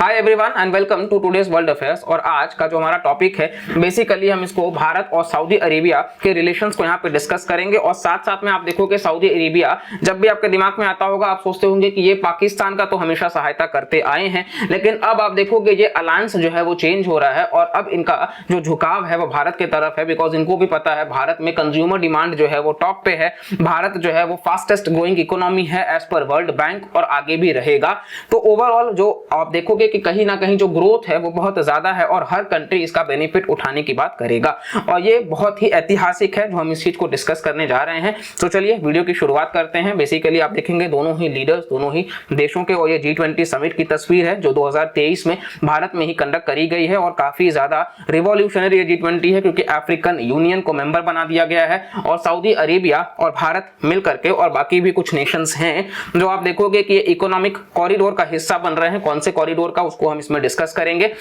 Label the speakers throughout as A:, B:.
A: Hi everyone and welcome to today's world affairs. और आज का जो हमारा टॉपिक है बेसिकली हम इसको भारत और सऊदी अरेबिया के रिलेशंस को यहाँ पे डिस्कस करेंगे। और साथ साथ में आप देखोगे सऊदी अरेबिया जब भी आपके दिमाग में आता होगा आप सोचते होंगे कि ये पाकिस्तान का तो हमेशा सहायता करते आए हैं, लेकिन अब आप देखोगे ये अलायंस जो है वो चेंज हो रहा है और अब इनका जो झुकाव है वो भारत की तरफ है। बिकॉज इनको भी पता है भारत में कंज्यूमर डिमांड जो है वो टॉप पे है, भारत जो है वो फास्टेस्ट ग्रोइंग इकोनॉमी है एज पर वर्ल्ड बैंक और आगे भी रहेगा। तो ओवरऑल जो आप देखोगे कि कहीं ना कहीं जो ग्रोथ है वो बहुत ज्यादा है और हर कंट्री इसका बेनिफिट उठाने की बात करेगा और ये बहुत ही ऐतिहासिक है जो हम इस चीज को डिस्कस करने जा रहे हैं। तो चलिए वीडियो की शुरुआत करते हैं। बेसिकली आप देखेंगे दोनों ही लीडर्स, दोनों ही देशों के, और ये G20 समिट की तस्वीर है जो 2023 में भारत में ही कंडक्ट करी गई है और काफी ज्यादा रिवॉल्यूशनरी ये G20 है क्योंकि अफ्रीकन यूनियन को मेंबर बना दिया गया है और सऊदी अरेबिया और भारत मिलकर के और बाकी भी कुछ नेशंस हैं जो आप देखोगे कि इकोनॉमिक कॉरिडोर का हिस्सा बन रहे हैं। कौन से कॉरिडोर का उसको हम इसमें डिस्कस करेंगे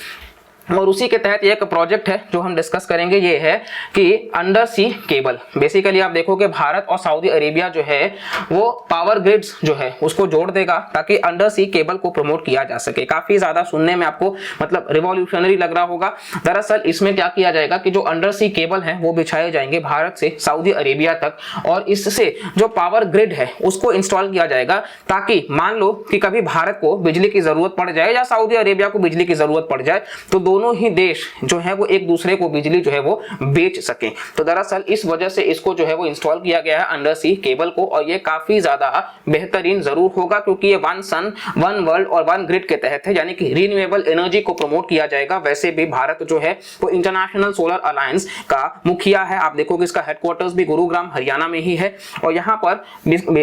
A: और उसी के तहत एक प्रोजेक्ट है जो हम डिस्कस करेंगे, ये है कि अंडर सी केबल। बेसिकली आप देखोगे भारत और सऊदी अरेबिया जो है वो पावर ग्रिड्स जो है उसको जोड़ देगा ताकि अंडर सी केबल को प्रमोट किया जा सके। काफी ज्यादा सुनने में आपको मतलब रिवॉल्यूशनरी लग रहा होगा। दरअसल इसमें क्या किया जाएगा कि जो अंडर सी केबल है वो बिछाए जाएंगे भारत से सऊदी अरेबिया तक और इससे जो पावर ग्रिड है उसको इंस्टॉल किया जाएगा ताकि मान लो कि कभी भारत को बिजली की जरूरत पड़ जाए या सऊदी अरेबिया को बिजली की जरूरत पड़ जाए तो दोनों ही देश जो है वो एक दूसरे को बिजली जो है वो बेच सके। तो दरअसल इस वजह से इसको जो है वो इंस्टॉल किया गया है अंडर सी केबल को और ये काफी ज्यादा बेहतरीन जरूर होगा क्योंकि ये वन सन वन वर्ल्ड और वन ग्रिड के तहत है, यानी कि रिन्यूएबल एनर्जी को प्रमोट किया जाएगा। वैसे भी भारत जो है वो इंटरनेशनल सोलर अलायंस का मुखिया है। आप देखोगे इसका हेडक्वार्टर्स भी गुरुग्राम हरियाणा में ही है और यहाँ पर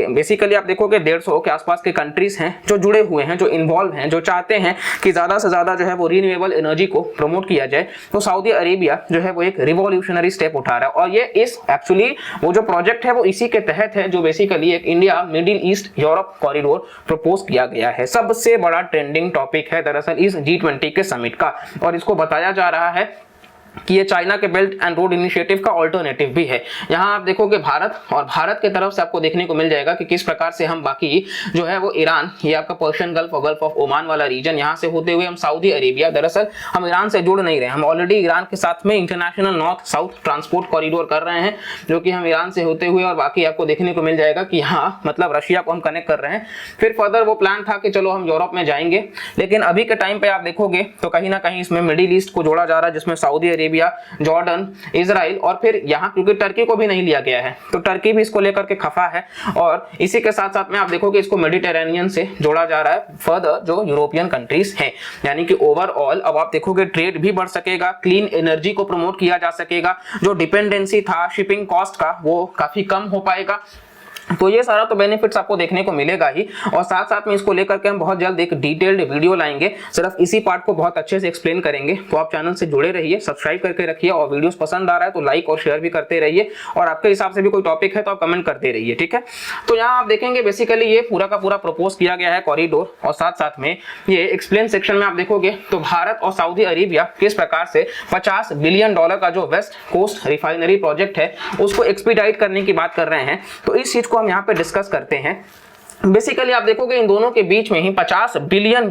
A: बेसिकली आप देखोगे 150 के आसपास के कंट्रीज हैं जो जुड़े हुए हैं, जो इन्वॉल्व हैं, जो चाहते हैं कि ज्यादा से ज्यादा जो है वो रिन्यूएबल एनर्जी को प्रमोट किया जाए। तो सऊदी अरेबिया जो है वो एक रिवॉल्यूशनरी स्टेप उठा रहा है और ये इस एक्चुअली वो जो प्रोजेक्ट है वो इसी के तहत है जो बेसिकली एक India middle east Europe corridor propose किया गया है। सबसे बड़ा ट्रेंडिंग टॉपिक है दरअसल इस G20 के समिट का और इसको बताया जा रहा है कि ये चाइना के बेल्ट एंड रोड इनिशिएटिव का ऑल्टरनेटिव भी है। यहाँ आप देखोगे भारत और भारत के तरफ से आपको देखने को मिल जाएगा कि किस प्रकार से हम बाकी जो है वो ईरान, ये आपका पर्शियन गल्फ और गल्फ ऑफ ओमान वाला रीजन, यहाँ से होते हुए हम सऊदी अरेबिया, दरअसल हम ईरान से जुड़ नहीं रहे, हम ऑलरेडी ईरान के साथ में international north south transport corridor कर रहे हैं जो कि हम ईरान से होते हुए और बाकी आपको देखने को मिल जाएगा कि यहाँ मतलब रशिया को हम कनेक्ट कर रहे हैं। फिर फर्दर वो प्लान था कि चलो हम यूरोप में जाएंगे, लेकिन अभी के टाइम पे आप देखोगे तो कहीं ना कहीं इसमें मिडिल ईस्ट को जोड़ा जा रहा है जिसमें सऊदी अरेबिया, जॉर्डन, इजराइल और फिर यहाँ क्योंकि टर्की को भी नहीं लिया गया है तो टर्की भी इसको लेकर के खफा है और इसी के साथ साथ में आप देखोगे इसको मेडिटेरेनियन से जोड़ा जा रहा है फर्दर जो यूरोपियन कंट्रीज हैं, यानी कि ओवरऑल अब आप देखोगे ट्रेड भी बढ़ सकेगा, क्लीन एनर्जी को प्रमोट किया जा सकेगा, जो डिपेंडेंसी था शिपिंग कॉस्ट का वो काफी कम हो पाएगा। तो ये सारा तो बेनिफिट्स आपको देखने को मिलेगा ही और साथ साथ में इसको लेकर के हम बहुत जल्द एक डिटेल्ड वीडियो लाएंगे, सिर्फ इसी पार्ट को बहुत अच्छे से एक्सप्लेन करेंगे। तो आप चैनल से जुड़े रहिए, सब्सक्राइब करके रखिए और वीडियोस पसंद आ रहा है तो लाइक और शेयर भी करते रहिए और आपके हिसाब से भी कोई टॉपिक है तो आप कमेंट करते रहिए, ठीक है। तो यहाँ आप देखेंगे बेसिकली ये पूरा का पूरा प्रपोज किया गया है कॉरिडोर और साथ साथ में ये एक्सप्लेन सेक्शन में आप देखोगे तो भारत और सऊदी अरेबिया किस प्रकार से $50 बिलियन का जो वेस्ट कोस्ट रिफाइनरी प्रोजेक्ट है उसको एक्सपीडाइट करने की बात कर रहे हैं। तो इस चीज को हम यहाँ पे डिस्कस करते हैं। बेसिकली आप देखोगे इन दोनों के बीच में ही $50 बिलियन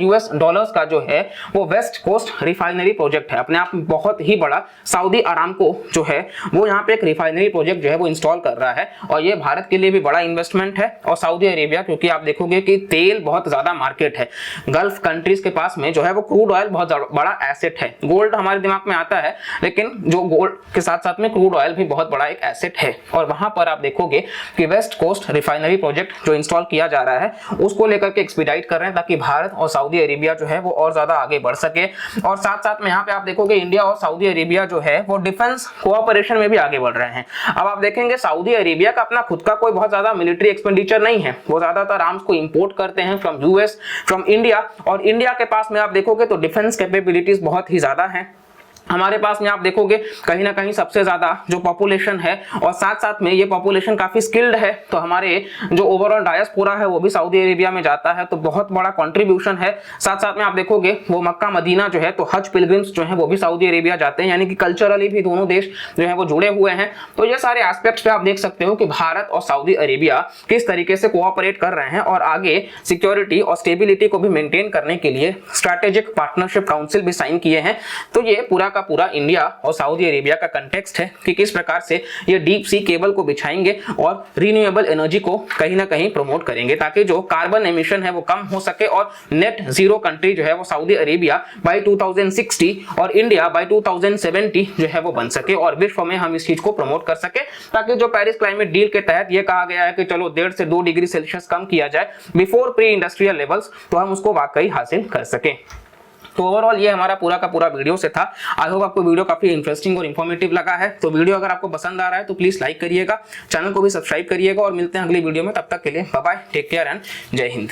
A: का जो है वो वेस्ट कोस्ट रिफाइनरी प्रोजेक्ट है। अपने आप में बहुत ही बड़ा सऊदी अरामको जो है वो यहाँ पे एक रिफाइनरी प्रोजेक्ट जो है वो इंस्टॉल कर रहा है और ये भारत के लिए भी बड़ा इन्वेस्टमेंट है और सऊदी अरेबिया क्योंकि आप देखोगे कि तेल बहुत ज्यादा मार्केट है, गल्फ कंट्रीज के पास में जो है वो क्रूड ऑयल बहुत बड़ा एसेट है। गोल्ड हमारे दिमाग में आता है लेकिन जो गोल्ड के साथ साथ में क्रूड ऑयल भी बहुत बड़ा एक एसेट है और वहां पर आप देखोगे कि वेस्ट कोस्ट रिफाइनरी प्रोजेक्ट जो इंस्टॉल किया जा रहा है उसको लेकर के एक्सपीडाइट कर रहे हैं ताकि भारत और सऊदी अरेबिया जो है वो और ज्यादा आगे बढ़ सके। और साथ साथ में यहाँ पे आप देखोगे इंडिया और सऊदी अरेबिया जो है वो डिफेंस कोऑपरेशन में भी आगे बढ़ रहे हैं। अब आप देखेंगे सऊदी अरेबिया का अपना खुद का कोई बहुत ज्यादा मिलिट्री एक्सपेंडिचर नहीं है, वो ज्यादातर आर्म्स को इंपोर्ट करते हैं फ्रॉम यूएस, फ्रॉम इंडिया और इंडिया के पास में आप देखोगे तो डिफेंस कैपेबिलिटीज बहुत ही ज्यादा है। हमारे पास में आप देखोगे कहीं ना कहीं सबसे ज्यादा जो पॉपुलेशन है और साथ साथ में ये पॉपुलेशन काफी स्किल्ड है, तो हमारे जो ओवरऑल डायस्पोरा है वो भी सऊदी अरेबिया में जाता है, तो बहुत बड़ा कंट्रीब्यूशन है। साथ साथ में आप देखोगे वो मक्का मदीना जो है, तो हज पिलग्रिम्स जो है वो भी सऊदी अरेबिया जाते हैं, यानी कि कल्चरली भी दोनों देश जो है वो जुड़े हुए हैं। तो ये सारे एस्पेक्ट्स पे आप देख सकते हो कि भारत और सऊदी अरेबिया किस तरीके से कोऑपरेट कर रहे हैं और आगे सिक्योरिटी और स्टेबिलिटी को भी मेंटेन करने के लिए स्ट्रैटेजिक पार्टनरशिप काउंसिल भी साइन किए हैं। तो ये पूरा का पूरा इंडिया और सऊदी अरेबिया का कंटेक्स्ट है कि किस प्रकार से ये डीप सी केबल को बिछाएंगे और रिन्यूएबल एनर्जी को कहीं ना कहीं प्रमोट करेंगे, ताकि जो कार्बन एमिशन है वो कम हो सके और नेट जीरो कंट्री जो है वो सऊदी अरेबिया बाय 2060 और इंडिया बाय 2070 जो है वो बन सके और विश्व में हम इस चीज को प्रमोट कर सके, ताकि जो पेरिस क्लाइमेट डील के तहत ये कहा गया है कि चलो 1.5 से 2 डिग्री सेल्सियस कम किया जाए बिफोर प्री इंडस्ट्रियल लेवल्स, तो हम उसको वाकई हासिल कर सके। तो ओवरऑल ये हमारा पूरा का पूरा वीडियो से था। आई होप आपको वीडियो काफी इंटरेस्टिंग और इन्फॉर्मेटिव लगा है। तो वीडियो अगर आपको पसंद आ रहा है तो प्लीज लाइक करिएगा, चैनल को भी सब्सक्राइब करिएगा और मिलते हैं अगली वीडियो में। तब तक के लिए bye bye, take care and जय हिंद।